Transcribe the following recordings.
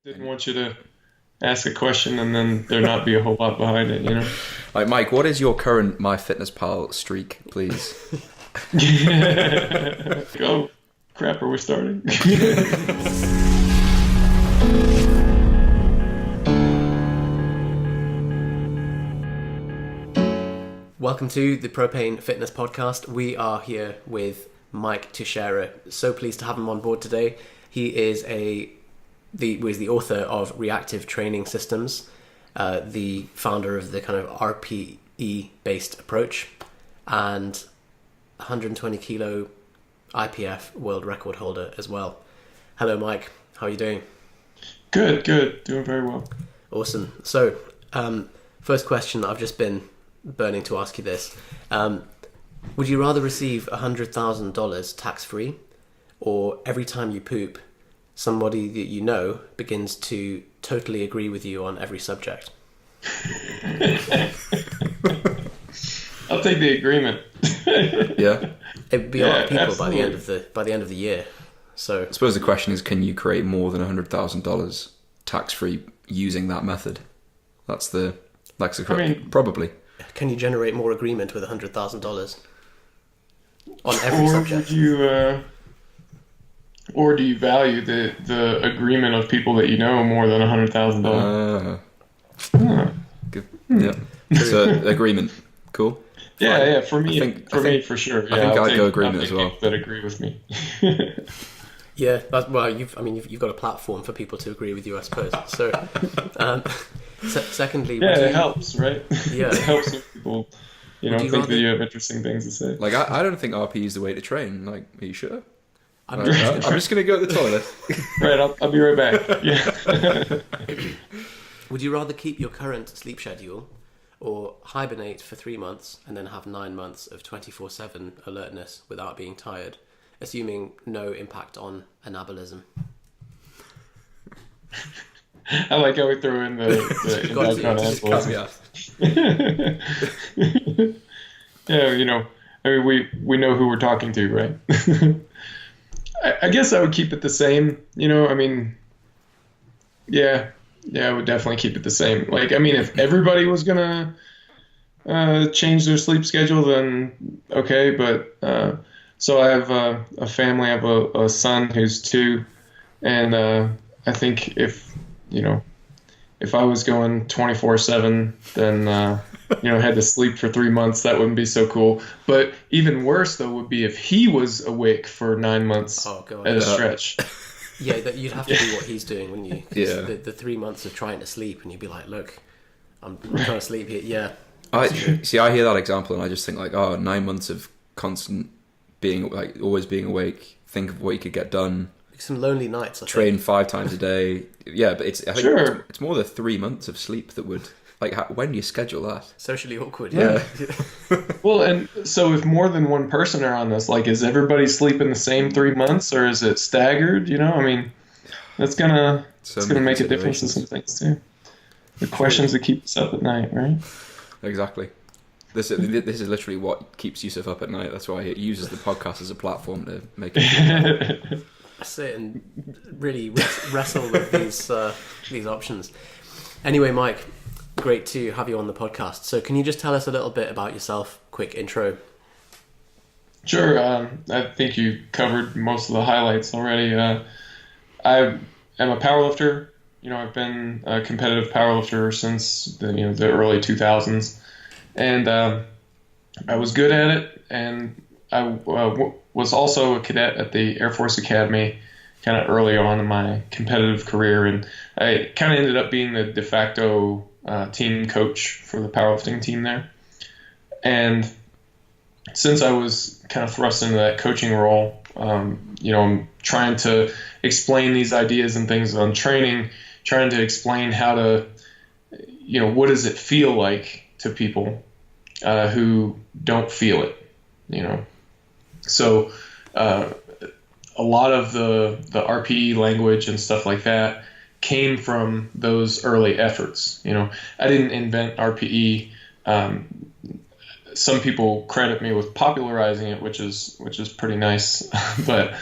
Didn't want you to ask a question and then there not be a whole lot behind it, you know? Like, Mike, what is your current MyFitnessPal streak, please? Oh, crap, are we starting? Welcome to the Propane Fitness podcast. We are here with Mike Tuchscherer. So pleased to have him on board today. He is the author of Reactive Training Systems, the founder of the kind of RPE based approach, and 120 kilo IPF world record holder as well. Hello, Mike. How are you doing? Good. Doing very well. Awesome. So, first question, I've just been burning to ask you this. Would you rather receive $100,000 tax-free, or every time you poop, somebody that you know begins to totally agree with you on every subject? I'll take the agreement. Yeah. It would be a lot of people absolutely. by the end of the year. So I suppose the question is, can you create more than $100,000 tax-free using that method? That's the correct. I mean, probably. can you generate more agreement with $100,000 on every subject? Or do you value the agreement of people that you know more than $100,000? Good. Yeah. So agreement. Cool. Yeah. For me, for sure. Yeah, I think I'd go agreement I'll as take well. people that agree with me. Yeah, you've got a platform for people to agree with you, I suppose. So, secondly, Yeah, it helps, right? Yeah. It helps when people, Would you think rather- that you have interesting things to say. Like, I don't think RP is the way to train. Like, are you sure? I'm I'm just going to go to the toilet. Right, I'll be right back. Yeah. Would you rather keep your current sleep schedule, or hibernate for 3 months and then have 9 months of 24/7 alertness without being tired, assuming no impact on anabolism? I like how we throw in the Got to, impact on just animals. Yeah, I mean, we know who we're talking to, right? I guess I would keep it the same, I mean, yeah, I would definitely keep it the same. Like, I mean, if everybody was gonna change their sleep schedule, then okay, but so I have a family, I have a son who's 2, and I think if I was going 24/7, then had to sleep for 3 months, that wouldn't be so cool. But even worse, though, would be if he was awake for 9 months at a stretch. Yeah, that you'd have to do what he's doing, wouldn't you? 'Cause Yeah. The 3 months of trying to sleep, and you'd be like, look, I'm trying to sleep here. Yeah. I hear that example and I just think like, 9 months of constant being, like, always being awake. Think of what you could get done. Some lonely nights, I Train think. 5 times a day. Yeah, but I think Sure. it's more the 3 months of sleep that would, like, when do you schedule that? Socially awkward. Yeah. Well, and so if more than one person are on this, like, is everybody sleeping the same 3 months, or is it staggered? I mean, that's gonna make a difference in some things too. The questions that keep us up at night, right? Exactly. This is literally what keeps Yusuf up at night. That's why he uses the podcast as a platform to make it. Sit and really wrestle with these options. Anyway, Mike, great to have you on the podcast. So can you just tell us a little bit about yourself? Quick intro. Sure. I think you covered most of the highlights already. I am a powerlifter. I've been a competitive powerlifter since the early 2000s, and I was good at it. And I was also a cadet at the Air Force Academy kind of early on in my competitive career, and I kind of ended up being the de facto team coach for the powerlifting team there. And since I was kind of thrust into that coaching role, I'm trying to explain these ideas and things on training, trying to explain how to, what does it feel like to people who don't feel it, So a lot of the RPE language and stuff like that came from those early efforts. I didn't invent RPE. Some people credit me with popularizing it, which is pretty nice. But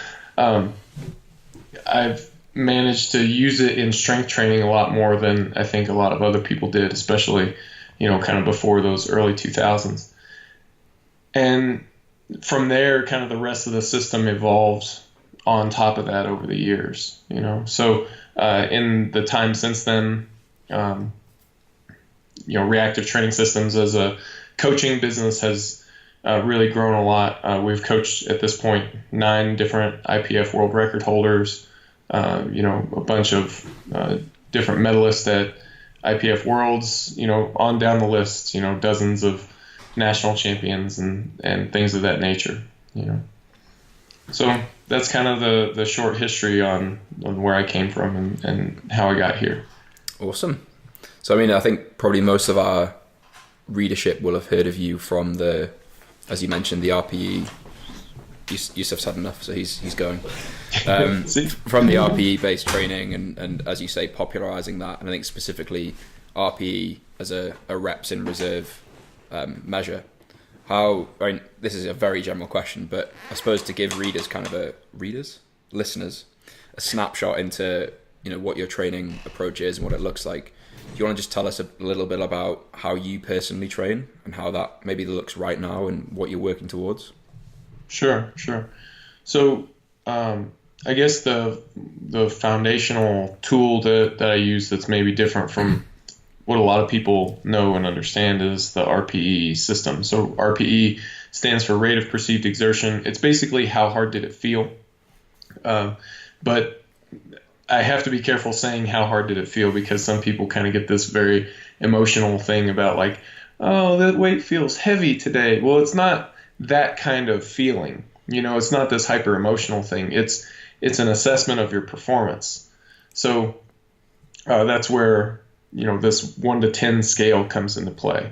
I've managed to use it in strength training a lot more than I think a lot of other people did, especially, kind of before those early 2000s. And from there, kind of the rest of the system evolved on top of that over the years, So in the time since then, reactive training systems as a coaching business has really grown a lot. We've coached at this point 9 different IPF world record holders, a bunch of different medalists at IPF Worlds, on down the list, dozens of national champions and things of that nature, So that's kind of the short history on where I came from and how I got here. Awesome. So, I think probably most of our readership will have heard of you from as you mentioned, the RPE. Yusuf's had enough, so he's going. From the RPE-based training and, as you say, popularizing that, and I think specifically RPE as a reps in reserve measure. This is a very general question, but I suppose to give listeners, a snapshot into what your training approach is and what it looks like. Do you want to just tell us a little bit about how you personally train and how that maybe looks right now and what you're working towards? Sure. So I guess the foundational tool that I use that's maybe different from what a lot of people know and understand is the RPE system. So RPE stands for rate of perceived exertion. It's basically how hard did it feel. But I have to be careful saying how hard did it feel because some people kind of get this very emotional thing about like, oh, that weight feels heavy today. Well, it's not that kind of feeling. It's not this hyper emotional thing. It's an assessment of your performance. So that's where this 1 to 10 scale comes into play.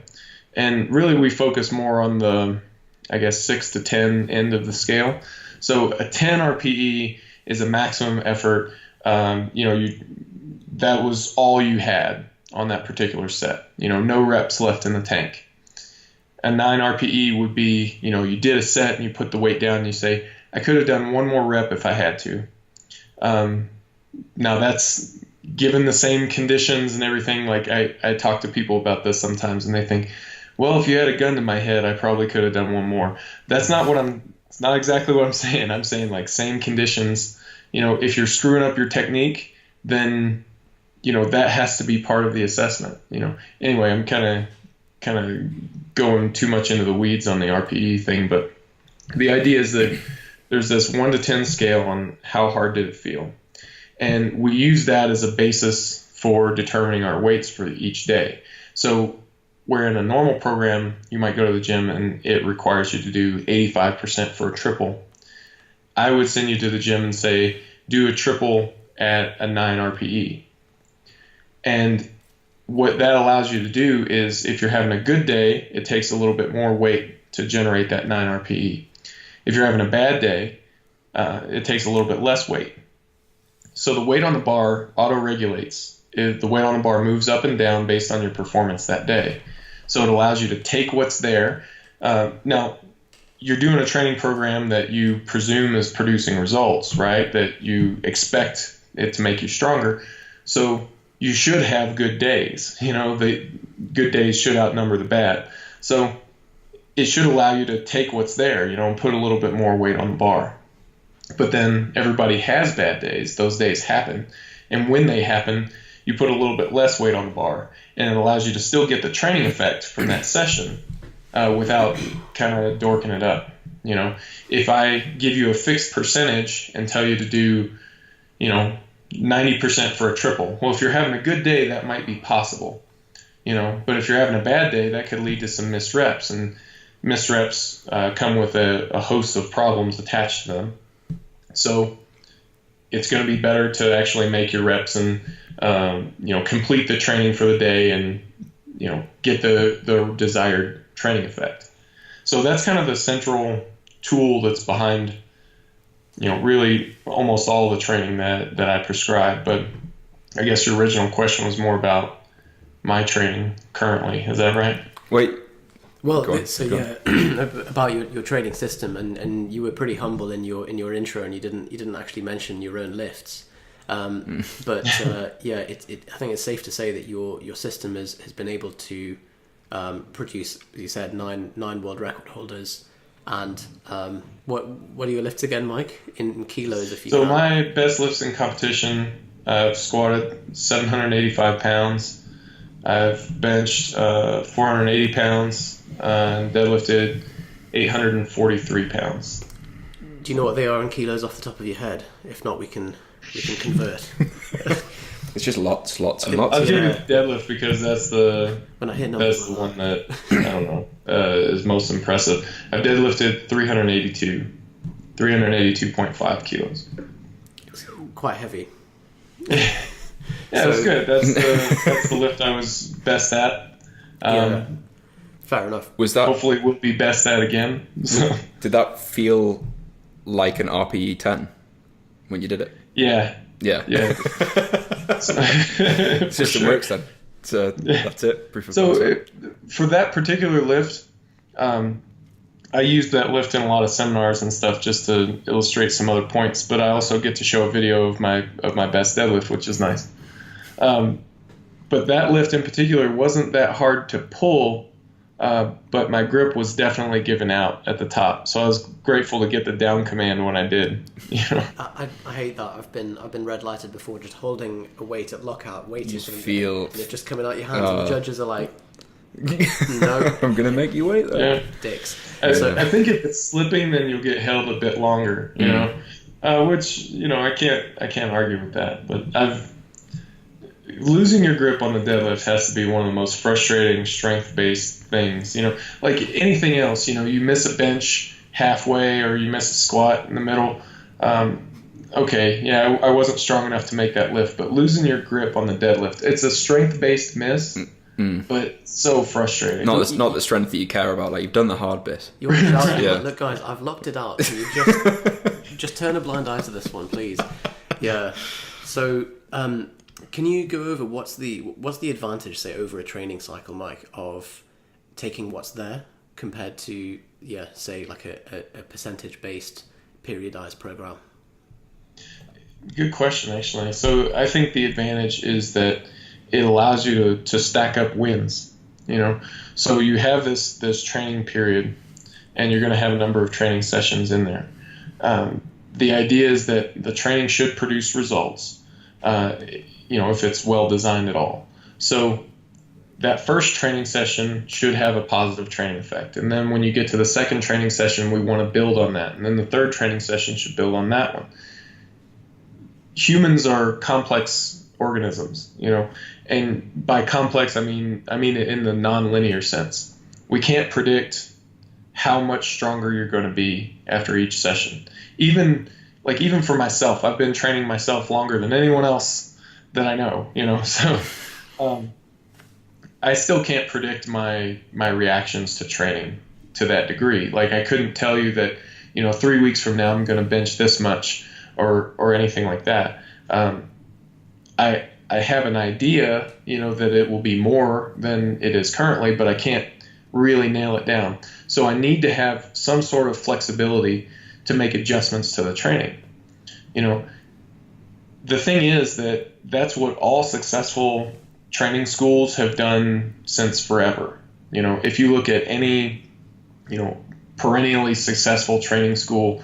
And really we focus more on the, 6 to 10 end of the scale. So a 10 RPE is a maximum effort. That was all you had on that particular set. No reps left in the tank. A 9 RPE would be, you did a set and you put the weight down and you say, I could have done one more rep if I had to. Now that's given the same conditions and everything. Like I talk to people about this sometimes and they think, well, if you had a gun to my head, I probably could have done one more. It's not exactly what I'm saying. I'm saying like same conditions. If you're screwing up your technique, then, that has to be part of the assessment, Anyway, I'm kind of going too much into the weeds on the RPE thing, but the idea is that there's this 1 to 10 scale on how hard did it feel. And we use that as a basis for determining our weights for each day. So where in a normal program, you might go to the gym and it requires you to do 85% for a triple. I would send you to the gym and say, do a triple at a 9 RPE. And what that allows you to do is if you're having a good day, it takes a little bit more weight to generate that 9 RPE. If you're having a bad day, it takes a little bit less weight. So the weight on the bar auto-regulates. The weight on the bar moves up and down based on your performance that day. So it allows you to take what's there. Now, you're doing a training program that you presume is producing results, right? That you expect it to make you stronger. So you should have good days. The good days should outnumber the bad. So it should allow you to take what's there, and put a little bit more weight on the bar. But then everybody has bad days. Those days happen. And when they happen, you put a little bit less weight on the bar. And it allows you to still get the training effect from that session without kind of dorking it up. If I give you a fixed percentage and tell you to do, 90% for a triple. Well, if you're having a good day, that might be possible, but if you're having a bad day, that could lead to some missed reps, and missed reps come with a host of problems attached to them. So it's going to be better to actually make your reps and, complete the training for the day and, get the desired training effect. So that's kind of the central tool that's behind, really almost all the training that I prescribe. But I guess your original question was more about my training currently. Is that right? Wait. Well, about your training system, and you were pretty humble in your intro, and you didn't actually mention your own lifts. But yeah, I think it's safe to say that your system has been able to produce, as you said, nine world record holders. And what are your lifts again, Mike? In kilos, if you So can. my best lifts in competition, I've squatted 785 pounds. I've benched 480 pounds and deadlifted 843 pounds. Do you know what they are in kilos off the top of your head? If not, we can convert. It's just lots and lots. I'll give you deadlift because that's the When I hear numbers, that's the one that I don't know is most impressive. I've deadlifted 382.5 kilos. it's quite heavy. Yeah, that's good. That's the lift I was best at. Yeah, fair enough. Was that Hopefully, we'll be best at again. So did that feel like an RPE 10 when you did it? yeah. System works then. So that's it. Proof of So concept. for that particular lift, I used that lift in a lot of seminars and stuff just to illustrate some other points. But I also get to show a video of my best deadlift, which is nice. But that lift in particular wasn't that hard to pull, but my grip was definitely giving out at the top. So I was grateful to get the down command when I did. You know? I hate that. I've been red lighted before, just holding a weight at lockout, waiting You just for them, feel- and it's just coming out your hands, and the judges are like, no, I'm gonna make you wait though. Yeah. dicks. I So think if it's slipping, then you'll get held a bit longer. You know, which I can't argue with that. But losing your grip on the deadlift has to be one of the most frustrating strength-based things. You know, like anything else. You know, you miss a bench halfway or you miss a squat in the middle. Okay, yeah, I wasn't strong enough to make that lift, but losing your grip on the deadlift, it's a strength-based miss, but so frustrating. Not the strength that you care about. Like you've done the hard bit. you want to shout, Yeah. look, guys, I've locked it out. Can you just turn a blind eye to this one, please? Yeah. So, can you go over what's the advantage, say, over a training cycle, Mike, of taking what's there compared to, say, like a percentage-based periodized program? Good question, actually. So I think the advantage is that it allows you to stack up wins. You know, so you have this training period, and you're going to have a number of training sessions in there. The idea is that the training should produce results. If it's well designed at all. So that first training session should have a positive training effect. And then when you get to the second training session, we want to build on that. And then the third training session should build on that one. Humans are complex organisms, and by complex, I mean it in the non-linear sense. We can't predict how much stronger you're going to be after each session. Even for myself, I've been training myself longer than anyone else that I know, so I still can't predict my reactions to training to that degree. Like I couldn't tell you that, 3 weeks from now I'm going to bench this much or anything like that. I have an idea, that it will be more than it is currently, but I can't really nail it down. So I need to have some sort of flexibility to make adjustments to the training. The thing is that's what all successful training schools have done since forever. If you look at any, perennially successful training school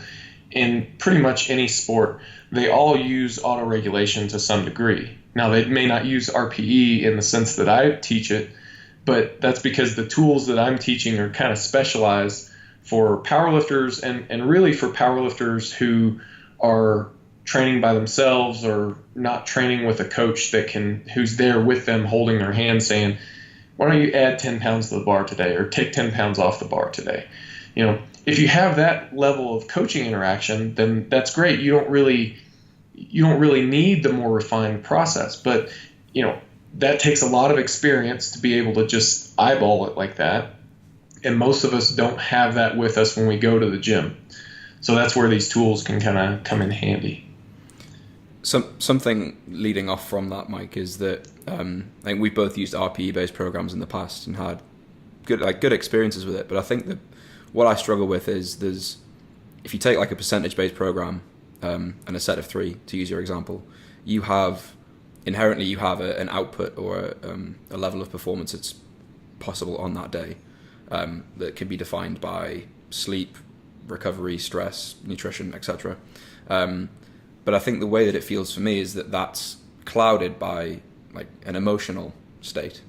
in pretty much any sport, they all use autoregulation to some degree. Now, they may not use RPE in the sense that I teach it, but that's because the tools that I'm teaching are kind of specialized for powerlifters and really for powerlifters who are training by themselves or not training with a coach who's there with them holding their hand saying, why don't you add 10 pounds to the bar today or take 10 pounds off the bar today? If you have that level of coaching interaction, then that's great. You don't really need the more refined process, but that takes a lot of experience to be able to just eyeball it like that. And most of us don't have that with us when we go to the gym. So that's where these tools can kind of come in handy. Something leading off from that, Mike, is that I think we've both used RPE-based programs in the past and had good experiences with it. But I think that what I struggle with is if you take like a percentage-based program and a set of 3, to use your example, inherently you have an output or a level of performance that's possible on that day, that can be defined by sleep, recovery, stress, nutrition, etc. But I think the way that it feels for me is that that's clouded by like an emotional state.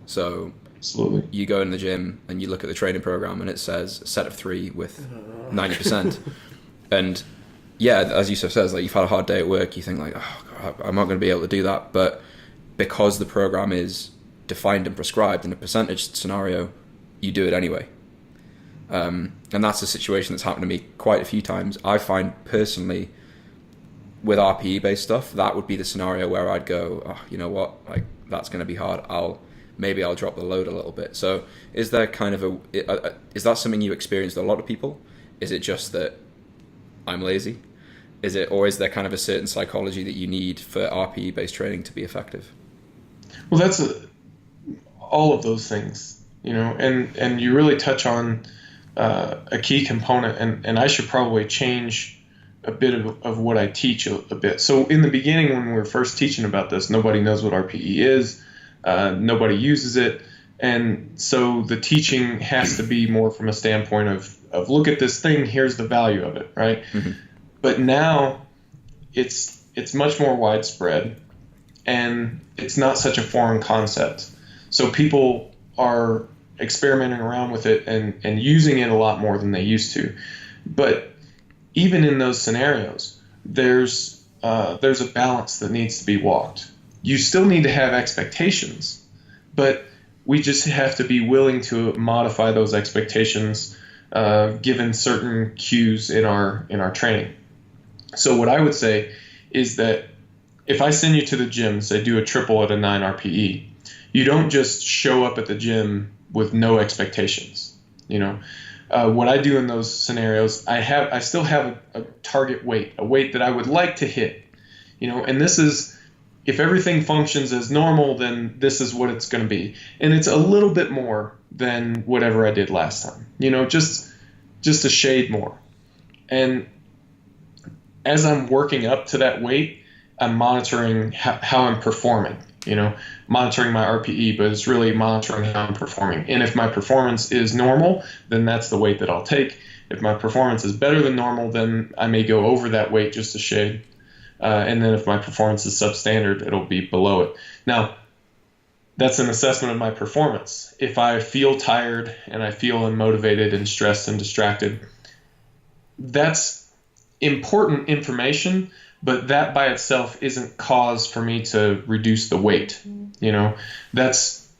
So Absolutely. you go in the gym and you look at the training program and it says a set of 3 with 90%. And yeah, as Yusuf says, like, you've had a hard day at work, you think like, oh God, I'm not going to be able to do that. But because the program is defined and prescribed in a percentage scenario, you do it anyway. And that's a situation that's happened to me quite a few times. I find personally, with RPE based stuff, that would be the scenario where I'd go, oh, you know what, like, that's going to be hard. Maybe I'll drop the load a little bit. So is there kind of is that something you experience with a lot of people? Is it just that I'm lazy? Or is there kind of a certain psychology that you need for RPE based training to be effective? Well, that's all of those things, and you really touch on a key component, and I should probably change a bit of what I teach a bit. So in the beginning, when we were first teaching about this, nobody knows what RPE is. Nobody uses it. And so the teaching has to be more from a standpoint of look at this thing, here's the value of it, right? Mm-hmm. But now it's much more widespread, and it's not such a foreign concept. So people are experimenting around with it and using it a lot more than they used to. But even in those scenarios, there's a balance that needs to be walked. You still need to have expectations, but we just have to be willing to modify those expectations given certain cues in our training. So what I would say is that if I send you to the gym, say do a triple at a 9 RPE, you don't just show up at the gym with no expectations. What I do in those scenarios, I still have a target weight, a weight that I would like to hit, and this is, if everything functions as normal, then this is what it's going to be. And it's a little bit more than whatever I did last time, just a shade more. And as I'm working up to that weight, I'm monitoring how I'm performing, monitoring my RPE, but it's really monitoring how I'm performing. And if my performance is normal, then that's the weight that I'll take. If my performance is better than normal, then I may go over that weight just a shade. And then if my performance is substandard, it'll be below it. Now, that's an assessment of my performance. If I feel tired and I feel unmotivated and stressed and distracted, that's important information, but that by itself isn't cause for me to reduce the weight. That's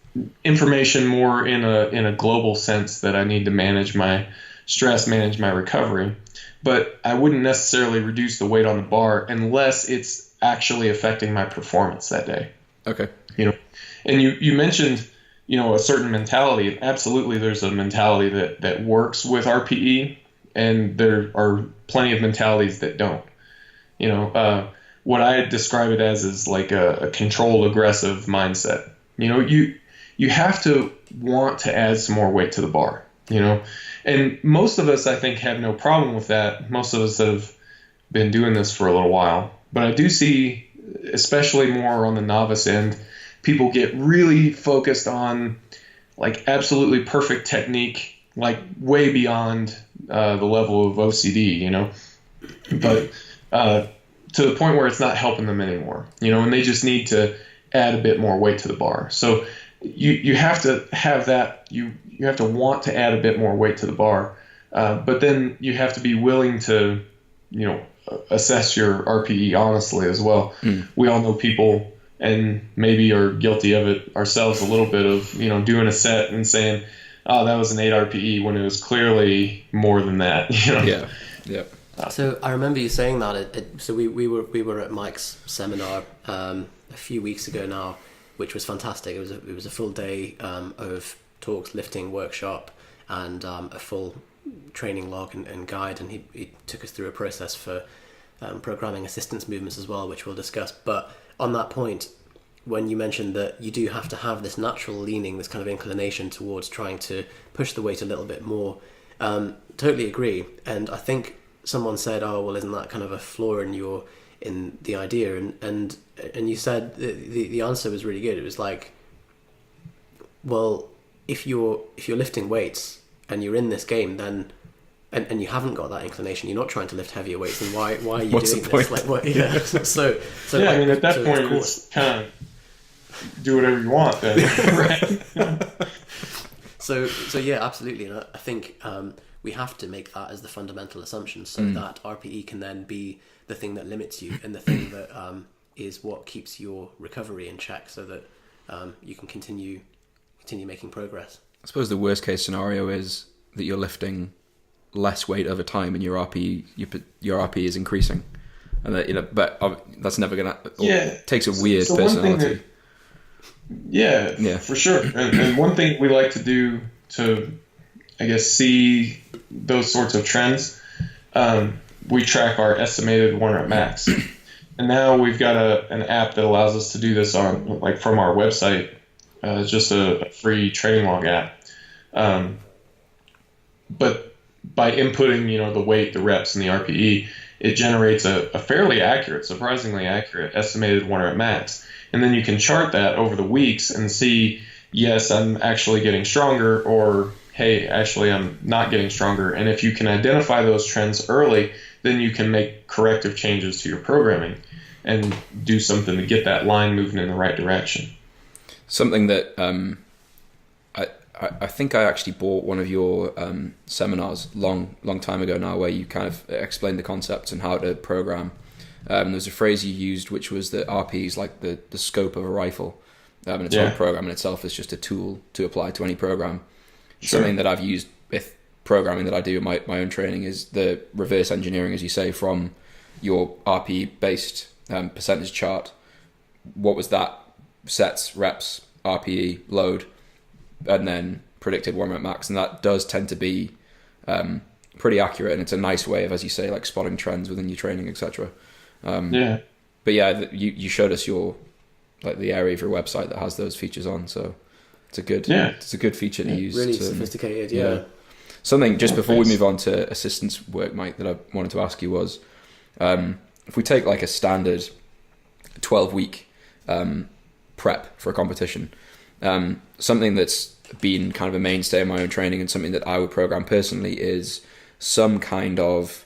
information more in a global sense that I need to manage my stress, manage my recovery. But I wouldn't necessarily reduce the weight on the bar unless it's actually affecting my performance that day. Okay. And you mentioned, a certain mentality. Absolutely, there's a mentality that works with RPE, and there are plenty of mentalities that don't. What I describe it as is like a controlled, aggressive mindset. You have to want to add some more weight to the bar. And most of us, I think, have no problem with that. Most of us have been doing this for a little while. But I do see, especially more on the novice end, people get really focused on like absolutely perfect technique, like way beyond the level of OCD, but to the point where it's not helping them anymore, and they just need to add a bit more weight to the bar. So you have to have that, you have to want to add a bit more weight to the bar, but then you have to be willing to, assess your RPE honestly as well. We all know people, and maybe are guilty of it ourselves a little bit, of, doing a set and saying, oh, that was an 8 RPE when it was clearly more than that. Yeah. So I remember you saying that. So we were at Mike's seminar a few weeks ago now, which was fantastic. It was a full day of talks, lifting workshop, and a full training log and guide, and he took us through a process for programming assistance movements as well, which we'll discuss. But on that point, when you mentioned that you do have to have this natural leaning, this kind of inclination towards trying to push the weight a little bit more, totally agree. And I think someone said, oh, well, isn't that kind of a flaw in in the idea. And you said the answer was really good. It was like, well, if you're lifting weights and you're in this game, then and you haven't got that inclination, you're not trying to lift heavier weights, then why are you What's doing the point? this? Like, what? Yeah. So yeah, I mean, at that point, it's kind of do whatever you want then, right? So yeah, absolutely. And I think we have to make that as the fundamental assumption, so that RPE can then be the thing that limits you and the thing that is what keeps your recovery in check, so that you can continue making progress. I suppose the worst case scenario is that you're lifting less weight over time and your RPE is increasing, and that but that's never gonna. It takes a weird personality. Yeah, for sure. And one thing we like to do to, I guess, see those sorts of trends, we track our estimated 1 rep max. And now we've got an app that allows us to do this on, like, from our website. It's just a free training log app. But by inputting, the weight, the reps, and the RPE, it generates a fairly accurate, surprisingly accurate estimated 1 rep max. And then you can chart that over the weeks and see, yes, I'm actually getting stronger, or, hey, actually I'm not getting stronger. And if you can identify those trends early, then you can make corrective changes to your programming and do something to get that line moving in the right direction. Something that I think I actually bought one of your seminars long time ago now, where you kind of explained the concepts and how to program. There's a phrase you used, which was that RP is like the scope of a rifle, and its own program in itself is just a tool to apply to any program. Sure. Something that I've used with programming that I do in my own training is the reverse engineering, as you say, from your RP based percentage chart. What was that? Sets, reps, RPE, load, and then predicted 1 rep max, and that does tend to be pretty accurate, and it's a nice way of, as you say, like spotting trends within your training, etc. But yeah, you showed us the area of your website that has those features on, so it's a good feature to use. Really sophisticated, yeah. Something just before we move on to assistance work, Mike, that I wanted to ask you was, if we take like a standard 12-week prep for a competition, something that's been kind of a mainstay in my own training and something that I would program personally is some kind of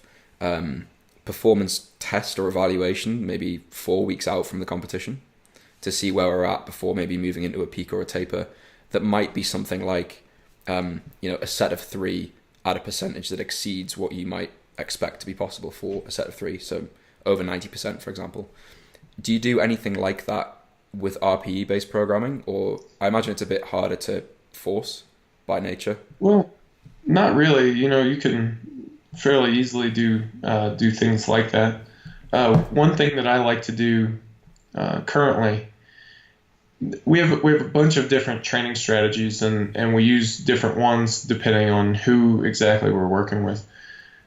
performance test or evaluation, maybe 4 weeks out from the competition, to see where we're at before maybe moving into a peak or a taper. That might be something like a set of 3 at a percentage that exceeds what you might expect to be possible for a set of 3, so over 90%, for example. Do you do anything like that with RPE based programming, or I imagine it's a bit harder to force by nature? Well, not really. You can fairly easily do things like that. One thing that I like to do currently, we have a bunch of different training strategies, and we use different ones depending on who exactly we're working with.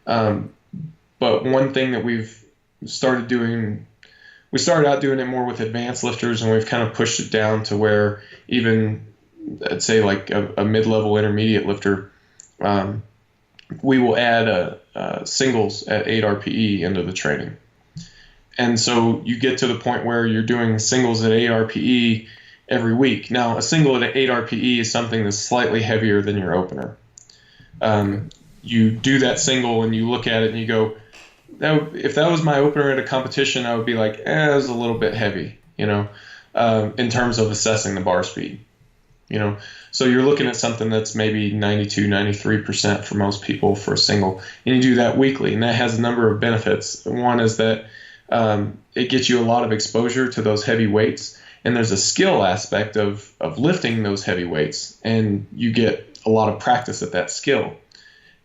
But one thing that we've started doing, we started out doing it more with advanced lifters, and we've kind of pushed it down to where even, I'd say, like a mid-level intermediate lifter, we will add singles at 8 RPE into the training. And so you get to the point where you're doing singles at 8 RPE every week. Now, a single at 8 RPE is something that's slightly heavier than your opener. You do that single and you look at it and you go, if that was my opener at a competition, I would be like, it was a little bit heavy, in terms of assessing the bar speed. So you're looking at something that's maybe 92, 93% for most people for a single, and you do that weekly, and that has a number of benefits. One is that it gets you a lot of exposure to those heavy weights, and there's a skill aspect of lifting those heavy weights, and you get a lot of practice at that skill.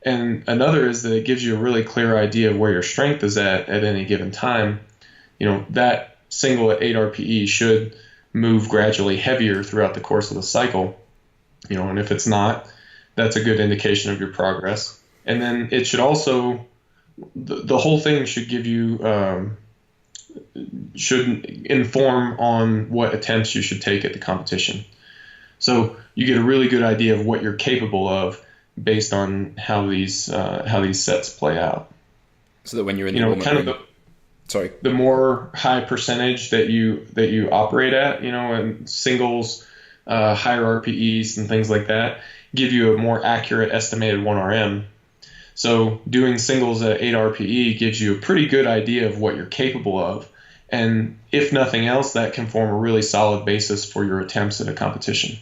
And another is that it gives you a really clear idea of where your strength is at any given time. That single at 8 RPE should move gradually heavier throughout the course of the cycle. And if it's not, that's a good indication of your progress. And then it should also, the whole thing should give you, should inform on what attempts you should take at the competition. So you get a really good idea of what you're capable of based on how these sets play out. So that when you're in the moment, Sorry. The more high percentage that you operate at, and singles, higher RPEs and things like that give you a more accurate estimated 1RM. So doing singles at 8 RPE gives you a pretty good idea of what you're capable of. And if nothing else, that can form a really solid basis for your attempts at a competition.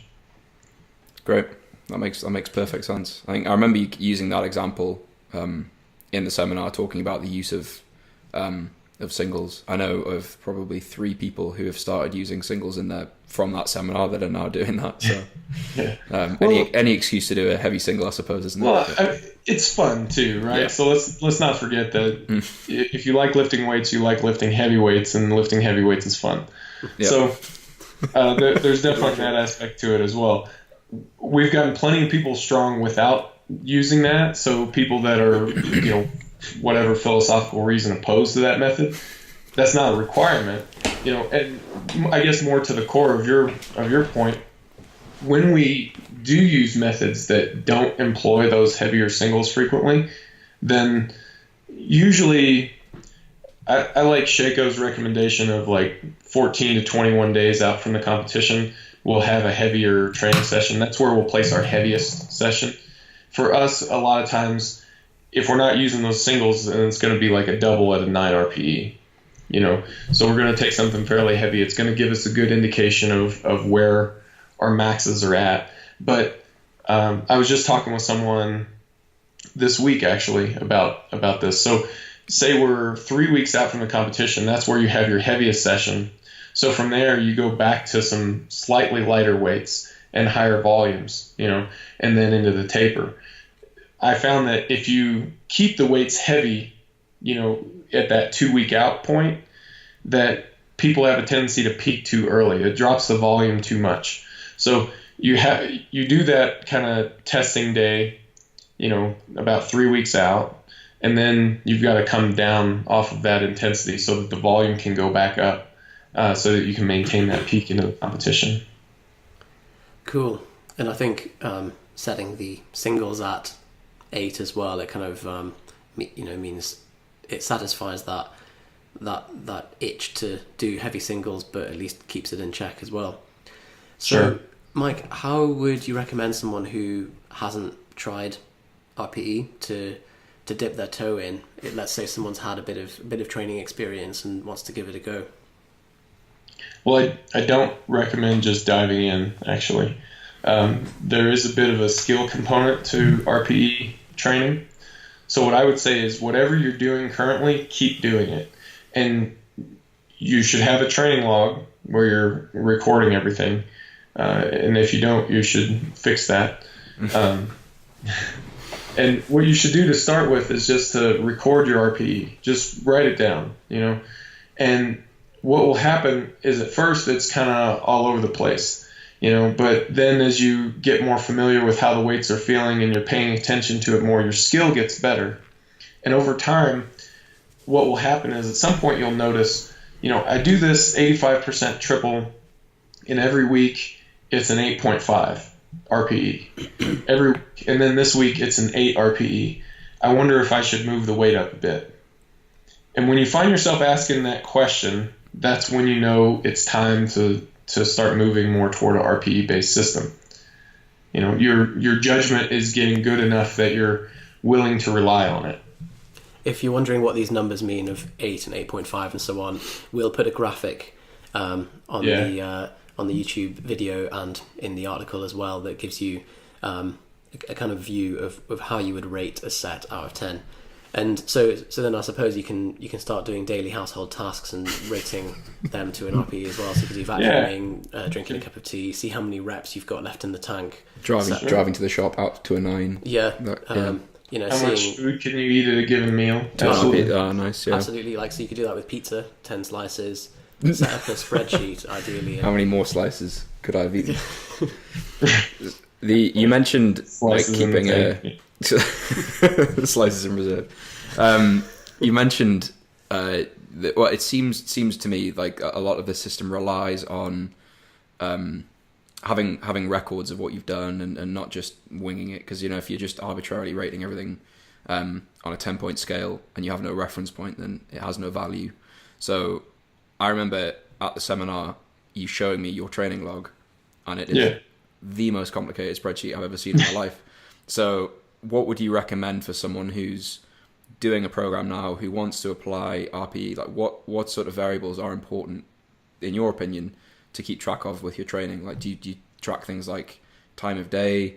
Great. That makes perfect sense. I remember you using that example in the seminar, talking about the use of singles. I know of probably 3 people who have started using singles from that seminar that are now doing that. So Yeah. any excuse to do a heavy single, I suppose, isn't it? It's fun too, right? Yeah. So let's not forget that if you like lifting weights, you like lifting heavy weights, and lifting heavy weights is fun. Yeah. So there's definitely that aspect to it as well. We've gotten plenty of people strong without using that. So people that are, whatever philosophical reason opposed to that method, that's not a requirement. And I guess more to the core of your point, when we do use methods that don't employ those heavier singles frequently, then usually I like Shako's recommendation of like 14 to 21 days out from the competition, we'll have a heavier training session. That's where we'll place our heaviest session. For us, a lot of times, if we're not using those singles, then it's going to be like a double at a 9 RPE. So we're going to take something fairly heavy. It's going to give us a good indication of where our maxes are at. But I was just talking with someone this week actually about this. So say we're 3 weeks out from the competition. That's where you have your heaviest session. So from there, you go back to some slightly lighter weights and higher volumes, and then into the taper. I found that if you keep the weights heavy, at that 2 week out point, that people have a tendency to peak too early. It drops the volume too much. So you do that kind of testing day, about 3 weeks out, and then you've got to come down off of that intensity so that the volume can go back up. So that you can maintain that peak into the competition. Cool. And I think setting the singles at 8 as well, it kind of means it satisfies that itch to do heavy singles, but at least keeps it in check as well. So, Sure. Mike, how would you recommend someone who hasn't tried RPE to dip their toe in? Let's say someone's had a bit of training experience and wants to give it a go. Well, I don't recommend just diving in, actually. There is a bit of a skill component to RPE training. So what I would say is whatever you're doing currently, keep doing it. And you should have a training log where you're recording everything. And if you don't, you should fix that. And what you should do to start with is just to record your RPE. Just write it down, And what will happen is at first it's kind of all over the place, but then as you get more familiar with how the weights are feeling and you're paying attention to it more, your skill gets better. And over time, what will happen is at some point you'll notice, I do this 85% triple, and every week it's an 8.5 RPE. And then this week it's an 8 RPE. I wonder if I should move the weight up a bit. And when you find yourself asking that question, that's when you know it's time to start moving more toward an RPE-based system. Your judgment is getting good enough that you're willing to rely on it. If you're wondering what these numbers mean of 8 and 8.5 and so on, we'll put a graphic on the YouTube video and in the article as well that gives you a kind of view of how you would rate a set out of 10. And so then I suppose you can start doing daily household tasks and rating them to an RPE as well. So you can do vacuuming, drinking a cup of tea, see how many reps you've got left in the tank. Driving to the shop out to a 9. Yeah. How much food can you eat at a given meal? Absolutely. Nice, yeah. Absolutely. So you could do that with pizza, 10 slices, set up a spreadsheet, ideally. How many more slices could I have eaten? You mentioned slices keeping slices in reserve. You mentioned it seems to me like a lot of the system relies on having records of what you've done and not just winging it, because if you're just arbitrarily rating everything on a 10-point scale and you have no reference point, then it has no value. So I remember at the seminar you showing me your training log, and it is the most complicated spreadsheet I've ever seen in my life. So what would you recommend for someone who's doing a program now, who wants to apply RPE? Like what sort of variables are important, in your opinion, to keep track of with your training? Like do you track things like time of day,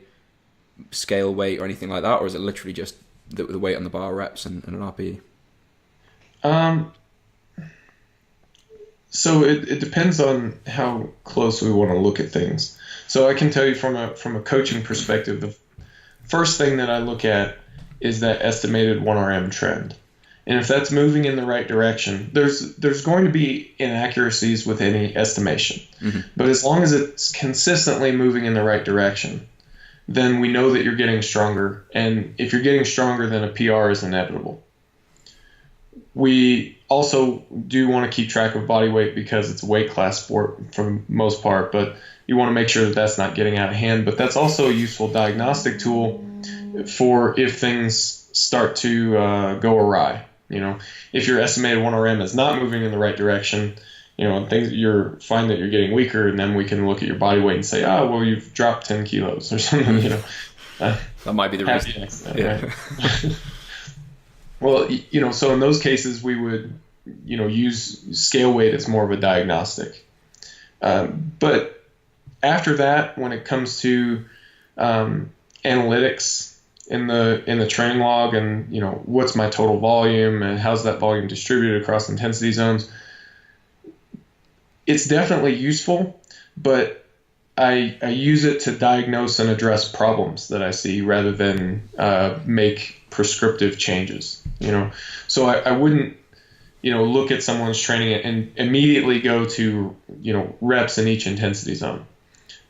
scale weight, or anything like that? Or is it literally just the weight on the bar, reps, and an RPE? So it depends on how close we want to look at things. So I can tell you from a coaching perspective, the first thing that I look at is that estimated 1RM trend. And if that's moving in the right direction, there's going to be inaccuracies with any estimation. Mm-hmm. But as long as it's consistently moving in the right direction, then we know that you're getting stronger. And if you're getting stronger, then a PR is inevitable. We also do want to keep track of body weight because it's a weight class sport for the most part, but you want to make sure that that's not getting out of hand. But that's also a useful diagnostic tool for if things start to go awry. If your estimated 1RM is not moving in the right direction, things find that you're getting weaker, and then we can look at your body weight and say, well, you've dropped 10 kilos or something. That might be the reason. Accident, yeah. Right? Well, so in those cases, we would, use scale weight as more of a diagnostic. But after that, when it comes to analytics in the training log, and what's my total volume and how's that volume distributed across intensity zones, it's definitely useful, but I use it to diagnose and address problems that I see rather than make prescriptive changes. So I wouldn't look at someone's training and immediately go to reps in each intensity zone,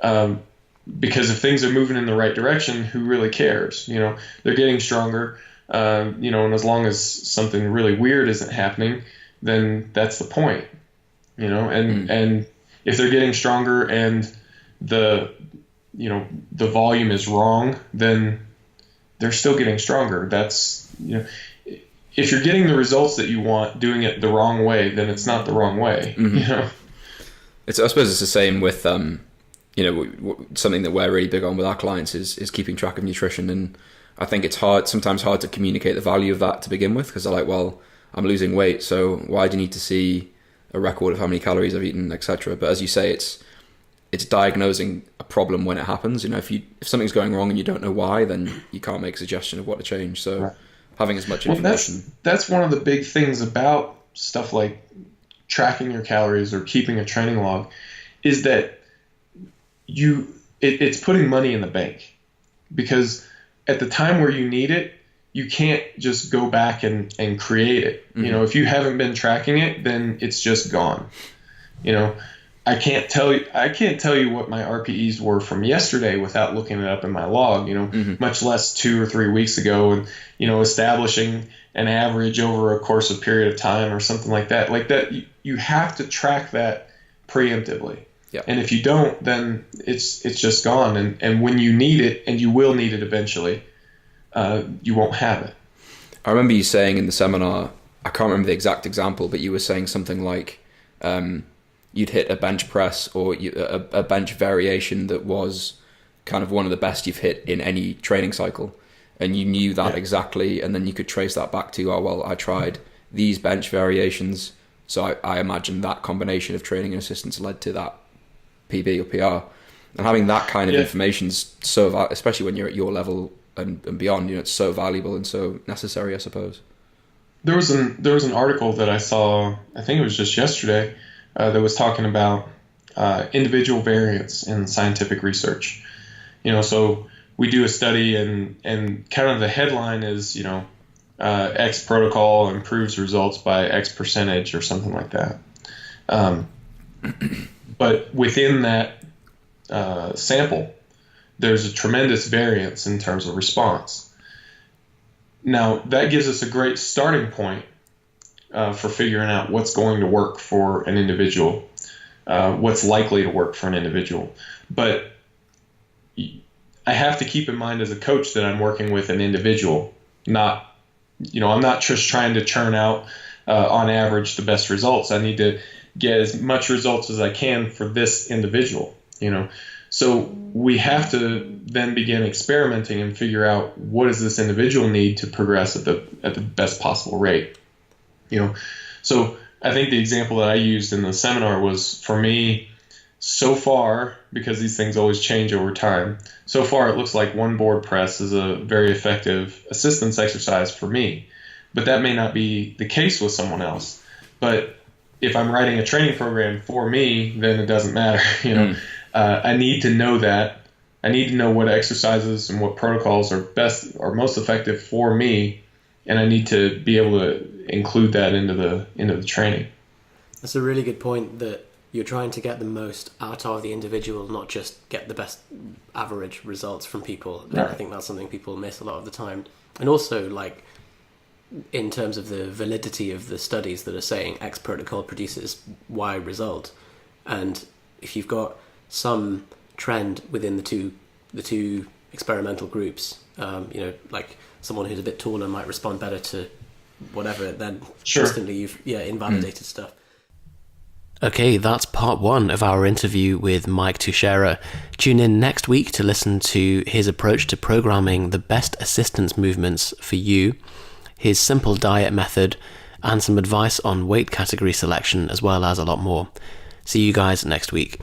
because if things are moving in the right direction, who really cares? They're getting stronger, and as long as something really weird isn't happening, then that's the point. And if they're getting stronger and the volume is wrong, then they're still getting stronger. That's, if you're getting the results that you want doing it the wrong way, then it's not the wrong way. Mm-hmm. I suppose it's the same with something that we're really big on with our clients is keeping track of nutrition. And I think it's sometimes hard to communicate the value of that to begin with, because they're like, well, I'm losing weight, so why do you need to see a record of how many calories I've eaten, etc. But as you say, it's diagnosing a problem when it happens. If something's going wrong and you don't know why, then you can't make a suggestion of what to change. So right. Having as much information. That's one of the big things about stuff like tracking your calories or keeping a training log, is that it's putting money in the bank, because at the time where you need it, you can't just go back and create it. Mm-hmm. If you haven't been tracking it, then it's just gone. I can't tell you what my RPEs were from yesterday without looking it up in my log, mm-hmm. much less 2 or 3 weeks ago, and, establishing an average over a course of period of time or something like that. Like that, you have to track that preemptively. Yeah. And if you don't, then it's just gone. And when you need it, and you will need it eventually, you won't have it. I remember you saying in the seminar, I can't remember the exact example, but you were saying something like, you'd hit a bench press or a bench variation that was kind of one of the best you've hit in any training cycle, and you knew that exactly, and then you could trace that back to, I tried these bench variations, so I imagine that combination of training and assistance led to that PB or PR. And having that kind of information is so, especially when you're at your level and beyond, it's so valuable and so necessary, I suppose. There was an article that I saw, I think it was just yesterday, that was talking about individual variance in scientific research. So we do a study, and kind of the headline is, X protocol improves results by X percentage or something like that. But within that sample, there's a tremendous variance in terms of response. Now, that gives us a great starting point for figuring out what's going to work for an individual, what's likely to work for an individual. But I have to keep in mind as a coach that I'm working with an individual, not, I'm not just trying to churn out on average the best results. I need to get as much results as I can for this individual, So we have to then begin experimenting and figure out what does this individual need to progress at the best possible rate. So I think the example that I used in the seminar was, for me, so far, because these things always change over time, so far it looks like one board press is a very effective assistance exercise for me. But that may not be the case with someone else. But if I'm writing a training program for me, then it doesn't matter. I need to know that. I need to know what exercises and what protocols are most effective for me, and I need to be able to include that into the training. That's a really good point, that you're trying to get the most out of the individual, not just get the best average results from people. Right. I think that's something people miss a lot of the time. And also, like, in terms of the validity of the studies that are saying X protocol produces Y result, and if you've got some trend within the two experimental groups, like someone who's a bit taller might respond better to whatever, then instantly you've invalidated stuff. Okay, that's part 1 of our interview with Mike Tuchscherer. Tune in next week to listen to his approach to programming the best assistance movements for you, his simple diet method, and some advice on weight category selection, as well as a lot more. See you guys next week.